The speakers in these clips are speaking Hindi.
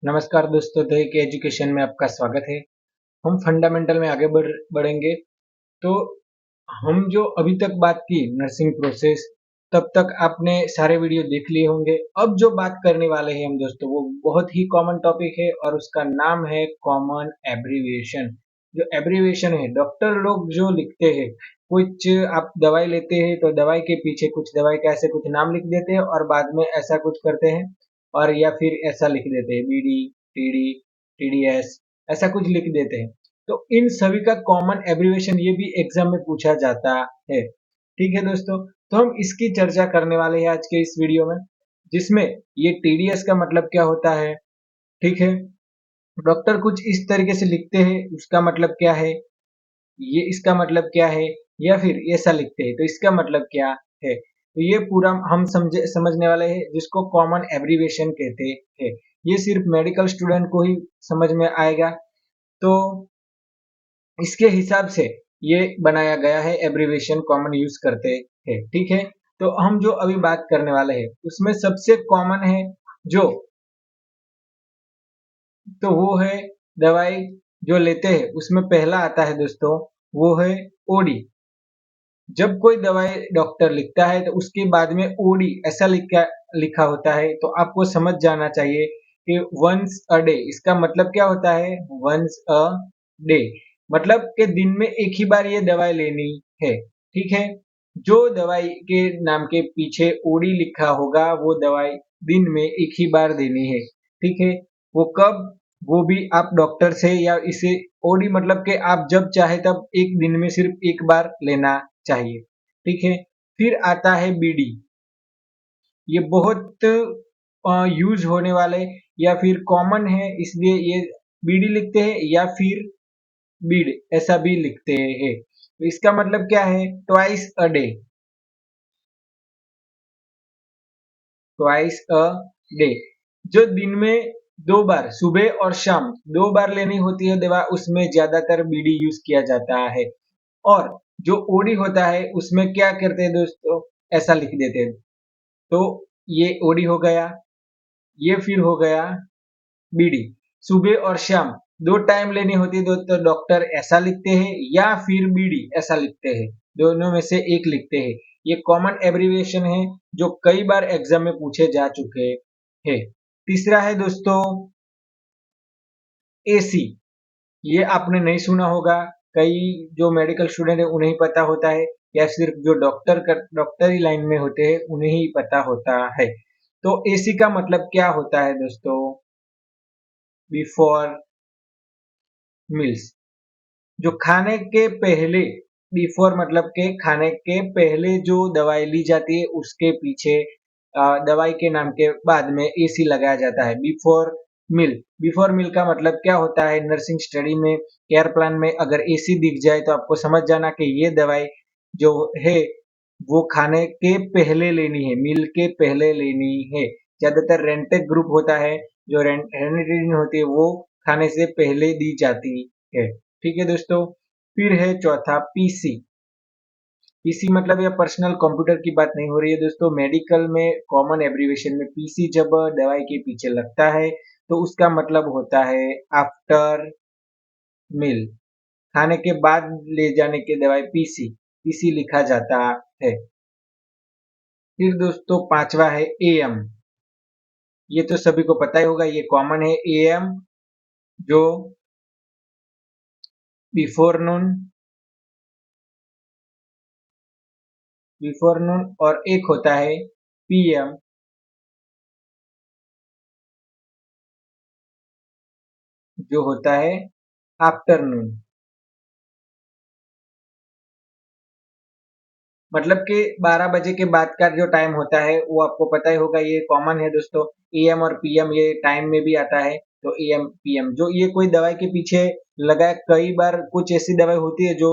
नमस्कार दोस्तों, द एक एजुकेशन में आपका स्वागत है। हम फंडामेंटल में आगे बढ़ेंगे। तो हम जो अभी तक बात की नर्सिंग प्रोसेस, तब तक आपने सारे वीडियो देख लिए होंगे। अब जो बात करने वाले हैं हम दोस्तों, वो बहुत ही कॉमन टॉपिक है और उसका नाम है कॉमन एब्रीविएशन। जो एब्रीविएशन है, डॉक्टर लोग जो लिखते हैं, कुछ आप दवाई लेते हैं तो दवाई के पीछे कुछ दवाई का ऐसे कुछ नाम लिख देते हैं और बाद में ऐसा कुछ करते हैं, और या फिर ऐसा लिख देते हैं बीडी, टीडी, टीडीएस, ऐसा कुछ लिख देते हैं। तो इन सभी का कॉमन एब्रीविएशन ये भी एग्जाम में पूछा जाता है। ठीक है दोस्तों, तो हम इसकी चर्चा करने वाले हैं आज के इस वीडियो में, जिसमें ये टीडीएस का मतलब क्या होता है। ठीक है, डॉक्टर कुछ इस तरीके से लिखते हैं, उसका मतलब क्या है, ये इसका मतलब क्या है, या फिर ऐसा लिखते हैं तो इसका मतलब क्या है। तो ये पूरा हम समझने वाले हैं, जिसको कॉमन एब्रीविएशन कहते हैं। ये सिर्फ मेडिकल स्टूडेंट को ही समझ में आएगा। तो इसके हिसाब से ये बनाया गया है, एब्रीविएशन कॉमन यूज करते हैं। ठीक है, तो हम जो अभी बात करने वाले हैं उसमें सबसे कॉमन है जो, तो वो है दवाई जो लेते हैं उसमें पहला आता है दोस्तों, वो है ओडी। जब कोई दवाई डॉक्टर लिखता है तो उसके बाद में ओडी ऐसा लिखा होता है, तो आपको समझ जाना चाहिए कि वंस अ डे इसका मतलब क्या होता है। वंस अ डे मतलब कि दिन में एक ही बार ये दवाई लेनी है। ठीक है, जो दवाई के नाम के पीछे ओडी लिखा होगा वो दवाई दिन में एक ही बार देनी है। ठीक है, वो कब, वो भी आप डॉक्टर से, या इसे ओडी मतलब कि आप जब चाहे तब एक दिन में सिर्फ एक बार लेना चाहिए। ठीक है, फिर आता है बीडी। ये बहुत यूज होने वाले या फिर कॉमन है, इसलिए ये बीडी लिखते हैं, या फिर बीड ऐसा भी लिखते हैं। तो इसका मतलब क्या है, twice a day. Twice a day जो दिन में दो बार, सुबह और शाम दो बार लेनी होती है दवा, उसमें ज्यादातर बीडी यूज किया जाता है। और जो ओडी होता है उसमें क्या करते हैं दोस्तों, ऐसा लिख देते हैं। तो ये ओडी हो गया, ये फिर हो गया बीडी। सुबह और शाम दो टाइम लेनी होती है तो डॉक्टर ऐसा लिखते हैं, या फिर बीडी ऐसा लिखते हैं, दोनों में से एक लिखते हैं। ये कॉमन एब्रीविएशन है जो कई बार एग्जाम में पूछे जा चुके हैं। तीसरा है दोस्तों एसी। ये आपने नहीं सुना होगा, कई जो मेडिकल स्टूडेंट है उन्हें ही पता होता है, या सिर्फ जो डॉक्टरी लाइन में होते हैं उन्हें ही पता होता है। तो एसी का मतलब क्या होता है दोस्तों, बिफोर मील्स। जो खाने के पहले, बिफोर मतलब के खाने के पहले जो दवाई ली जाती है उसके पीछे दवाई के नाम के बाद में एसी लगाया जाता है, बिफोर मील। बिफोर मील का मतलब क्या होता है, नर्सिंग स्टडी में केयर प्लान में अगर एसी दिख जाए तो आपको समझ जाना कि ये दवाई जो है वो खाने के पहले लेनी है, मील के पहले लेनी है। ज्यादातर रेंटेक ग्रुप होता है, जो रेनिटीन होती है वो खाने से पहले दी जाती है। ठीक है दोस्तों, फिर है चौथा पीसी। पीसी मतलब यह पर्सनल कंप्यूटर की बात नहीं हो रही है दोस्तों, मेडिकल में कॉमन एब्रीविएशन में पीसी जब दवाई के पीछे लगता है तो उसका मतलब होता है आफ्टर मील, खाने के बाद ले जाने की दवाई पीसी, पीसी लिखा जाता है। फिर दोस्तों पांचवा है एएम। ये तो सभी को पता ही होगा, ये कॉमन है एएम, जो बिफोर नून, बिफोर नून, और एक होता है पीएम जो होता है आफ्टरनून। मतलब कि 12 बजे के बाद का जो टाइम होता है वो आपको पता ही होगा, ये कॉमन है दोस्तों। एएम और पीएम ये टाइम में भी आता है, तो एएम पीएम जो ये कोई दवाई के पीछे लगा है, कई बार कुछ ऐसी दवाई होती है जो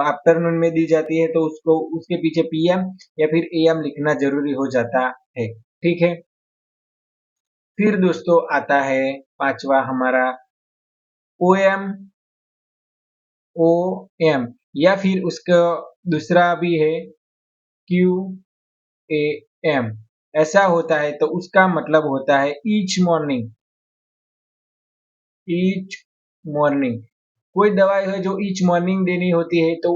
आफ्टरनून में दी जाती है, तो उसको उसके पीछे पीएम या फिर एएम लिखना जरूरी हो जाता है। ठीक है, फिर दोस्तों आता है पांचवा हमारा ओएम, ओ एम, या फिर उसका दूसरा भी है क्यू ए एम। ऐसा होता है तो उसका मतलब होता है ईच मॉर्निंग। ईच मॉर्निंग, कोई दवाई है जो ईच मॉर्निंग देनी होती है तो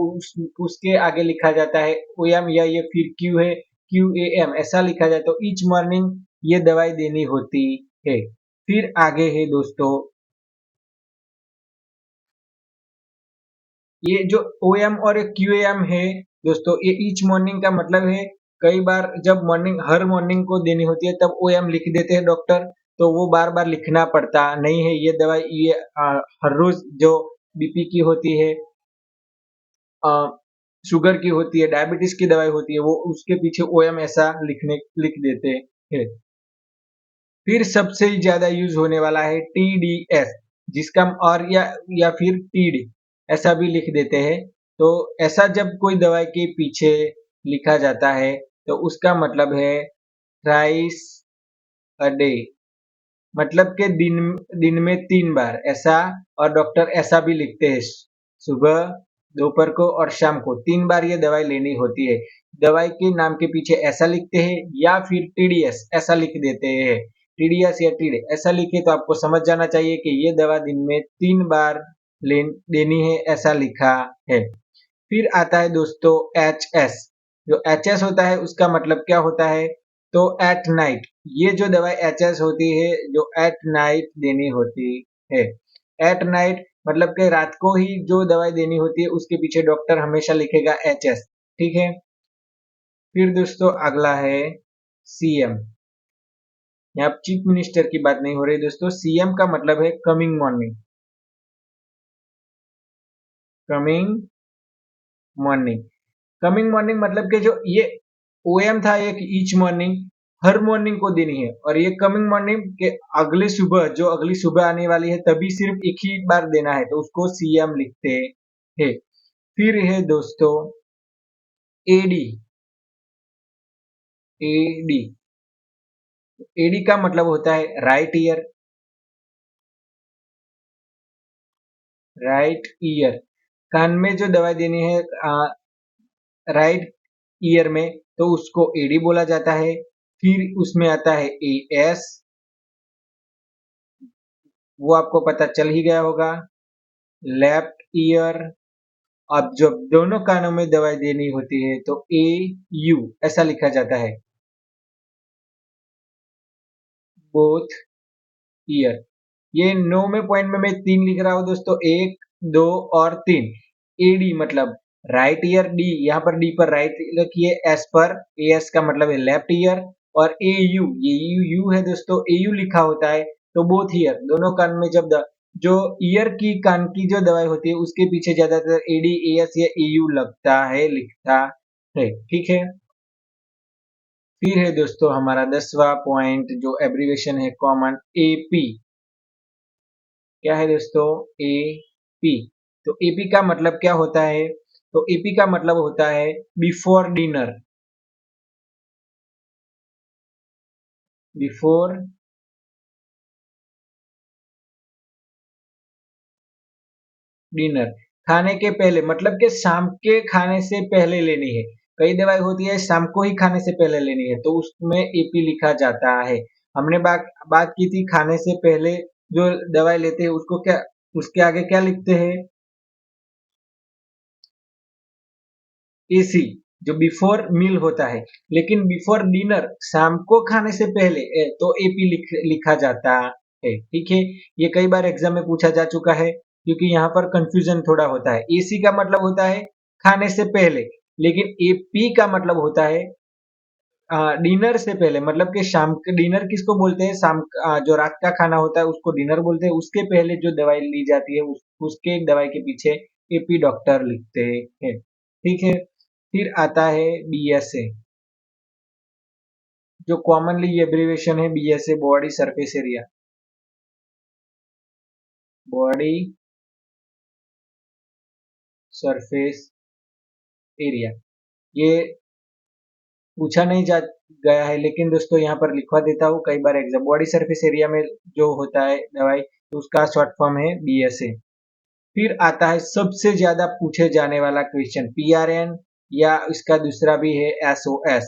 उसके आगे लिखा जाता है ओ एम, या ये फिर क्यू है क्यू ए एम ऐसा लिखा जाए तो ईच मॉर्निंग ये दवाई देनी होती है। फिर आगे है दोस्तों, ये जो ओ एम और क्यू ए एम है दोस्तों, ये ईच मॉर्निंग का मतलब है कई बार जब मॉर्निंग हर मॉर्निंग को देनी होती है तब ओ एम लिख देते हैं डॉक्टर, तो वो बार बार लिखना पड़ता नहीं है। ये दवाई ये हर रोज जो बीपी की होती है, शुगर की होती है, डायबिटीज की दवाई होती है, वो उसके पीछे ओ एम ऐसा लिख देते हैं। फिर सबसे ज्यादा यूज होने वाला है TDS, जिसका और या फिर TD ऐसा भी लिख देते हैं। तो ऐसा जब कोई दवाई के पीछे लिखा जाता है तो उसका मतलब है थ्राइस अ डे, मतलब के दिन में 3 बार ऐसा। और डॉक्टर ऐसा भी लिखते हैं, सुबह, दोपहर को और शाम को 3 बार ये दवाई लेनी होती है। दवाई के नाम के पीछे ऐसा लिखते हैं या फिर TDS ऐसा लिख देते हैं। TDS या TD ऐसा लिखे तो आपको समझ जाना चाहिए कि ये दवा दिन में 3 बार देनी है, ऐसा लिखा है। फिर आता है दोस्तों HS, जो HS होता है उसका मतलब क्या होता है, तो एट नाइट, ये जो दवाई HS होती है जो एट नाइट देनी होती है। एट नाइट मतलब कि रात को ही जो दवाई देनी होती है उसके पीछे डॉक्टर हमेशा लिखेगा HS, ठीक है। फिर दोस्तों अगला है CM, यहाँ चीफ मिनिस्टर की बात नहीं हो रही दोस्तों, CM का मतलब है coming morning, coming morning. Coming morning मतलब कि जो ये ओएम था एक ईच मॉर्निंग, हर मॉर्निंग को देनी है, और ये कमिंग मॉर्निंग के अगले सुबह, जो अगली सुबह आने वाली है तभी सिर्फ एक ही बार देना है, तो उसको CM लिखते हैं। फिर है दोस्तों AD, AD, AD का मतलब होता है राइट ईयर, राइट ईयर, कान में जो दवाई देनी है राइट ईयर में, तो उसको AD बोला जाता है। फिर उसमें आता है AS, वो आपको पता चल ही गया होगा, लेफ्ट ईयर। अब जब दोनों कानों में दवाई देनी होती है तो AU ऐसा लिखा जाता है, बोथ ईयर। ये 9वें पॉइंट में मैं 3 लिख रहा हूं दोस्तों, 1, 2 और 3। AD मतलब राइट ईयर, डी यहाँ पर डी पर राइट रखिए, एस पर, एस का मतलब है लेफ्ट ईयर, और AU, ये यू है दोस्तों, AU लिखा होता है तो बोथ ईयर, दोनों कान में जब जो ईयर की कान की जो दवाई होती है उसके पीछे ज्यादातर AD, AS या AU लगता है, लिखता है, ठीक है। फिर है दोस्तों हमारा 10वां पॉइंट जो एब्रीवेशन है कॉमन, AP। क्या है दोस्तों, AP। तो AP का मतलब क्या होता है, तो AP का मतलब होता है बिफोर डिनर, बिफोर डिनर, खाने के पहले, मतलब कि शाम के खाने से पहले लेनी है। कई दवाई होती है शाम को ही खाने से पहले लेनी है तो उसमें AP लिखा जाता है। हमने बात की थी खाने से पहले जो दवाई लेते हैं उसको क्या, उसके आगे क्या लिखते हैं, AC, जो बिफोर मील होता है। लेकिन बिफोर डिनर शाम को खाने से पहले तो AP लिखा जाता है, ठीक है। ये कई बार एग्जाम में पूछा जा चुका है क्योंकि यहाँ पर कंफ्यूजन थोड़ा होता है। AC का मतलब होता है खाने से पहले, लेकिन AP का मतलब होता है डिनर से पहले, मतलब कि शाम के डिनर किसको बोलते हैं, जो रात का खाना होता है उसको डिनर बोलते हैं, उसके पहले जो दवाई ली जाती है उसके दवाई के पीछे AP डॉक्टर लिखते हैं, ठीक है। फिर आता है BSA, जो कॉमनली एब्रीविएशन है BSA, body surface area, body surface area. ये पूछा नहीं जा गया है लेकिन दोस्तों यहाँ पर लिखवा देता हूँ, कई बार एग्जाम, बॉडी सरफेस एरिया में जो होता है दवाई तो उसका शॉर्ट फॉर्म है BSA। फिर आता है सबसे ज्यादा पूछे जाने वाला क्वेश्चन, PRN, या इसका दूसरा भी है SOS,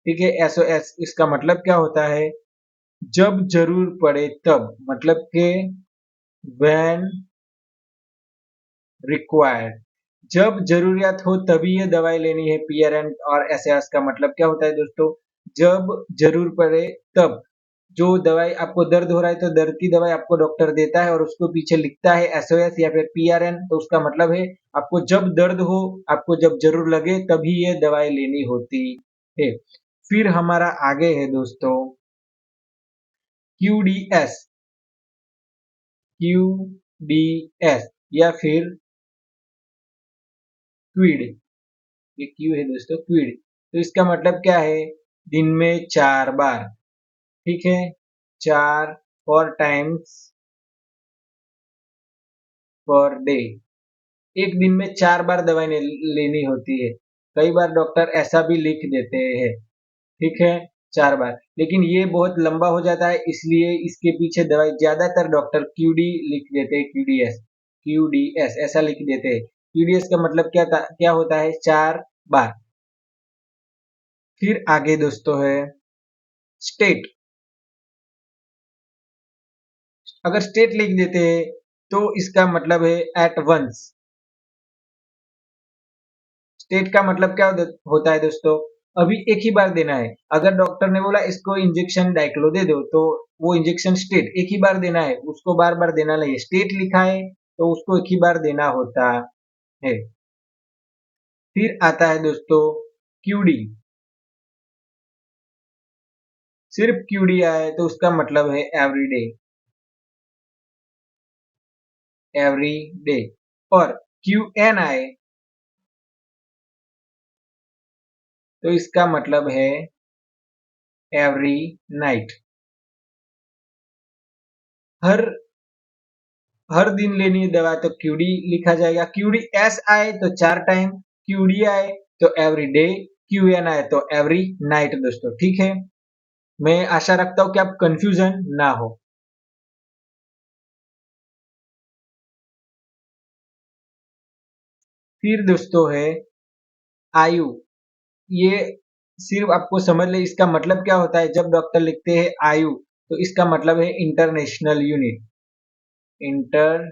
ठीक है। SOS इसका मतलब क्या होता है, जब जरूर पड़े तब, मतलब के व्हेन रिक्वायर्ड, जब जरूरियात हो तभी ये दवाई लेनी है। पीआरएन और एसएएस का मतलब क्या होता है दोस्तों? जब जरूर पड़े तब। जो दवाई आपको दर्द हो रहा है तो दर्द की दवाई आपको डॉक्टर देता है और उसको पीछे लिखता है एसओएस या फिर पीआरएन, तो उसका मतलब है आपको जब दर्द हो, आपको जब जरूर लगे तभी ये दवाई लेनी होती है। फिर हमारा आगे है दोस्तों क्यूडीएस, क्यूडीएस या फिर क्विड, ये क्यू है दोस्तों, क्विड। तो इसका मतलब क्या है? दिन में 4 बार, ठीक है? 4 4 टाइम्स पर डे, एक दिन में 4 बार दवाई लेनी होती है। कई बार डॉक्टर ऐसा भी लिख देते हैं, ठीक है? 4 बार, लेकिन ये बहुत लंबा हो जाता है इसलिए इसके पीछे दवाई ज्यादातर डॉक्टर क्यूडी लिख देते हैं, क्यूडीएस, क्यूडीएस ऐसा लिख देते हैं। क्यूडीएस का मतलब क्या होता है? 4 बार। फिर आगे दोस्तों है स्टेट। अगर स्टेट लिख देते हैं तो इसका मतलब है एट वंस। स्टेट का मतलब क्या होता है दोस्तों? अभी एक ही बार देना है। अगर डॉक्टर ने बोला इसको इंजेक्शन डाइक्लो दे दो, तो वो इंजेक्शन स्टेट एक ही बार देना है, उसको बार बार देना नहीं है। स्टेट लिखा है तो उसको एक ही बार देना होता है। फिर आता है दोस्तों क्यूडी। सिर्फ क्यूडी आए तो उसका मतलब है एवरीडे, एवरी डे। और क्यू एन आए तो इसका मतलब है एवरी नाइट, हर हर दिन लेनी है दवा, तो क्यूडी लिखा जाएगा। क्यूडी एस आए तो 4 टाइम, क्यूडी आए तो एवरी डे, क्यू एन आए तो एवरी नाइट दोस्तों, ठीक है? मैं आशा रखता हूं कि आप कंफ्यूजन ना हो। फिर दोस्तों है आयु। ये सिर्फ आपको समझ ले इसका मतलब क्या होता है। जब डॉक्टर लिखते हैं आयु तो इसका मतलब है इंटरनेशनल यूनिट, इंटरनेशनल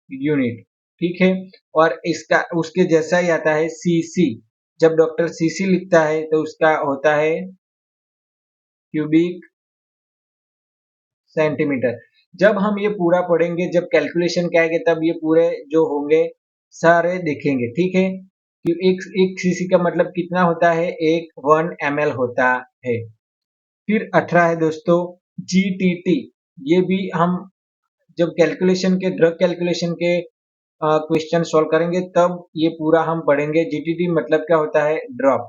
यूनिट, ठीक है? और इसका उसके जैसा ही आता है सीसी। जब डॉक्टर सीसी लिखता है तो उसका होता है क्यूबिक सेंटीमीटर। जब हम ये पूरा पढ़ेंगे, जब कैलकुलेशन के आएंगे तब ये पूरे जो होंगे सारे देखेंगे, ठीक है? कि एक एक सीसी का मतलब कितना होता है? एक 1 ml होता है। फिर 18 है दोस्तों जीटीटी। ये भी हम जब कैलकुलेशन के ड्रग कैलकुलेशन के क्वेश्चन सॉल्व करेंगे तब ये पूरा हम पढ़ेंगे। जीटीटी मतलब क्या होता है? ड्रॉप,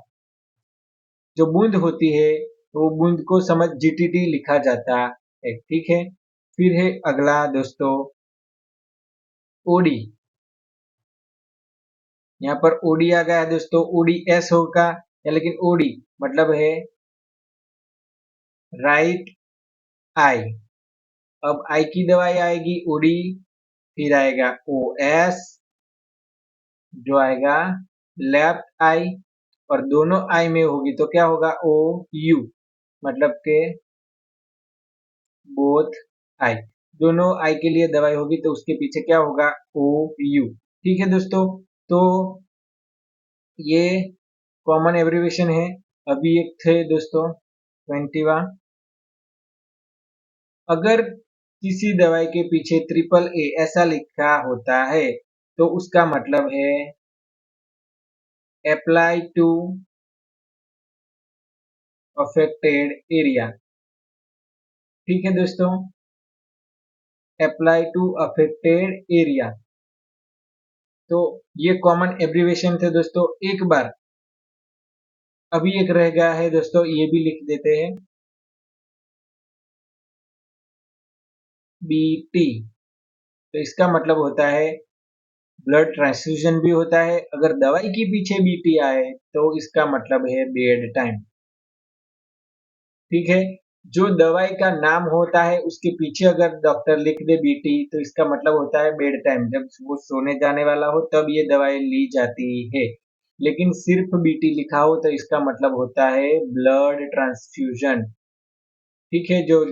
जो बूंद होती है वो बूंद को समझ जीटीटी लिखा जाता है, ठीक है? फिर है अगला दोस्तों ओडी। यहाँ पर ओडी आ गया है दोस्तों, ओडीएस होगा या लेकिन ओडी मतलब है राइट आई। अब आई की दवाई आएगी ओडी, फिर आएगा ओ एस जो आएगा लेफ्ट आई, और दोनों आई में होगी तो क्या होगा? ओ यू, मतलब के बोथ आई। दोनों आई के लिए दवाई होगी तो उसके पीछे क्या होगा? ओ यू, ठीक है दोस्तों? तो ये कॉमन एब्रिविएशन है। अभी एक थे दोस्तों 20वां। अगर किसी दवाई के पीछे ट्रिपल ए ऐसा लिखा होता है तो उसका मतलब है अप्लाई टू अफेक्टेड एरिया, ठीक है दोस्तों? Apply to affected area. तो ये कॉमन एब्रिविएशन थे दोस्तों। एक बार अभी एक रह गया है दोस्तों, ये भी लिख देते हैं बीटी। तो इसका मतलब होता है ब्लड ट्रांसफ्यूजन भी होता है। अगर दवाई के पीछे बीटी आए तो इसका मतलब है बेड टाइम, ठीक है? जो दवाई का नाम होता है उसके पीछे अगर डॉक्टर लिख दे बीटी तो इसका मतलब होता है बेड टाइम, जब वो सोने जाने वाला हो तब ये दवाई ली जाती है। लेकिन सिर्फ बीटी लिखा हो तो इसका मतलब होता है ब्लड ट्रांसफ्यूजन। ठीक है, जो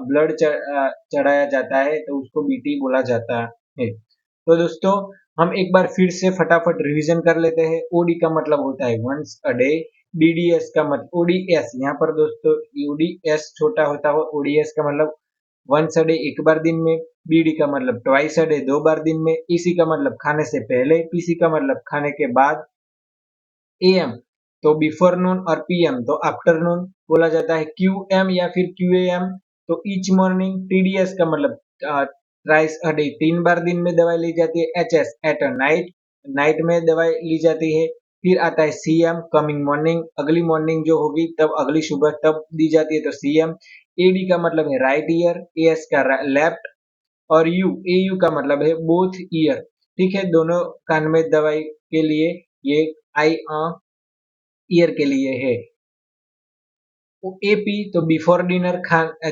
ब्लड चढ़ाया जाता है तो उसको बीटी बोला जाता है। तो दोस्तों हम एक बार फिर से फटाफट रिवीजन कर लेते हैं। ओडी का मतलब होता है वंस अ डे, डीडीएस का मतलब ओडीएस, यहाँ पर दोस्तों ओडीएस छोटा होता है, ओडीएस का मतलब वंस अ डे एक बार दिन में, बीडी का मतलब ट्वाइस अ डे दो बार दिन में, ईसी का मतलब खाने से पहले, पीसी का मतलब खाने के बाद, एएम तो बिफोर नून और पीएम तो आफ्टरनून बोला जाता है, क्यूएम या फिर क्यूएएम तो ईच मॉर्निंग, टीडीएस का मतलब थ्राइस अ डे तीन बार दिन में दवाई ली जाती है, HS at a night night में दवाई ली जाती है। फिर आता है सीएम कमिंग मॉर्निंग, अगली मॉर्निंग जो होगी तब अगली सुबह तब दी जाती है तो सीएम। एडी का मतलब है राइट ईयर, एएस का लेफ्ट और एयू का मतलब है बोथ ईयर। ठीक है, दोनों कान में दवाई के लिए ये आई ईयर के लिए है। एपी तो बिफोर डिनर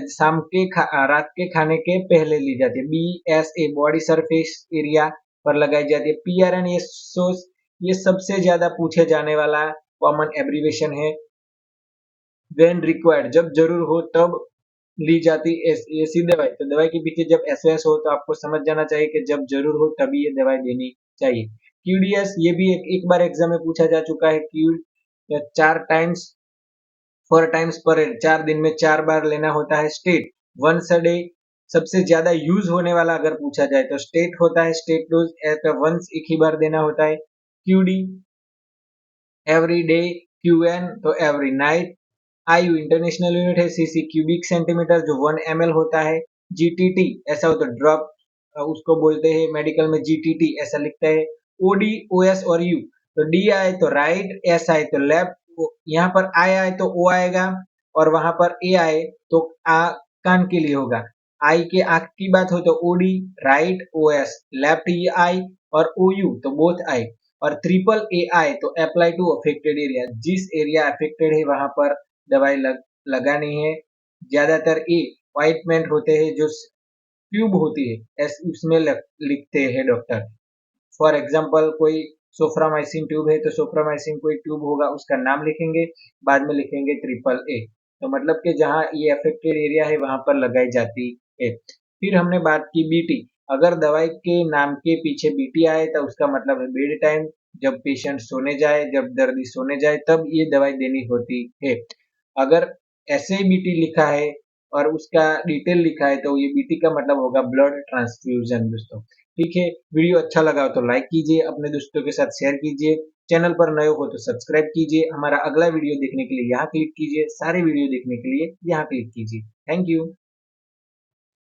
शाम के रात के खाने के पहले ली जाती है। बीएसए बॉडी सरफेस एरिया पर लगाई जाती है। पीआरएन ये सबसे ज्यादा पूछे जाने वाला कॉमन एब्रीवेशन है। व्हेन रिक्वायर्ड जब जरूर हो तब ली जाती ऐसी दवाई, तो दवाई के पीछे जब एसओएस हो तो आपको समझ जाना चाहिए कि जब जरूर हो तभी ये दवाई देनी चाहिए। क्यूडीएस ये भी एक बार एग्जाम में पूछा जा चुका है। क्यू 4 टाइम्स 4 टाइम्स पर 4 दिन में 4 बार लेना होता है। स्टेट वंस अ डे सबसे ज्यादा यूज होने वाला अगर पूछा जाए तो स्टेट होता है, स्टेट डोज एट वंस एक ही बार देना होता है। क्यूडी एवरी डे, क्यूएन तो एवरी नाइट, आयु इंटरनेशनल यूनिट है, सीसी क्यूबिक सेंटीमीटर जो 1 ml होता है। जीटीटी ऐसा हो तो ड्रॉप उसको बोलते हैं, मेडिकल में जीटीटी ऐसा लिखता है। ओडी ओएस और यू तो डी आए तो राइट, एस आए तो लेफ्ट, यहाँ पर आई आए तो ओ आएगा और वहां पर ए आए तो आ कान के लिए होगा। आई के आंख की बात हो तो ओडी राइट, ओएस लेफ्ट ई आई और ओ यू तो बोथ आई और ट्रिपल ए आई तो अप्लाई टू अफेक्टेड एरिया, जिस एरिया अफेक्टेड है वहां पर दवाई लगानी है। ज्यादातर ए ऑइंटमेंट होते हैं जो ट्यूब होती है उसमें लिखते हैं डॉक्टर। फॉर एग्जाम्पल कोई सोफ्रामाइसिन ट्यूब है तो सोफ्रामाइसिन कोई ट्यूब होगा उसका नाम लिखेंगे, बाद में लिखेंगे ट्रिपल ए, तो मतलब कि जहाँ ये अफेक्टेड एरिया है वहां पर लगाई जाती है। फिर हमने बात की बीटी, अगर दवाई के नाम के पीछे बीटी आए तो उसका मतलब है बेड टाइम, जब पेशेंट सोने जाए, जब दर्दी सोने जाए तब ये दवाई देनी होती है। अगर ऐसे ही बीटी लिखा है और उसका डिटेल लिखा है तो ये बीटी का मतलब होगा ब्लड ट्रांसफ्यूजन दोस्तों। ठीक है, वीडियो अच्छा लगा हो तो लाइक कीजिए, अपने दोस्तों के साथ शेयर कीजिए, चैनल पर नए हो तो सब्सक्राइब कीजिए, हमारा अगला वीडियो देखने के लिए यहाँ क्लिक कीजिए, सारे वीडियो देखने के लिए यहाँ क्लिक कीजिए। Thank you.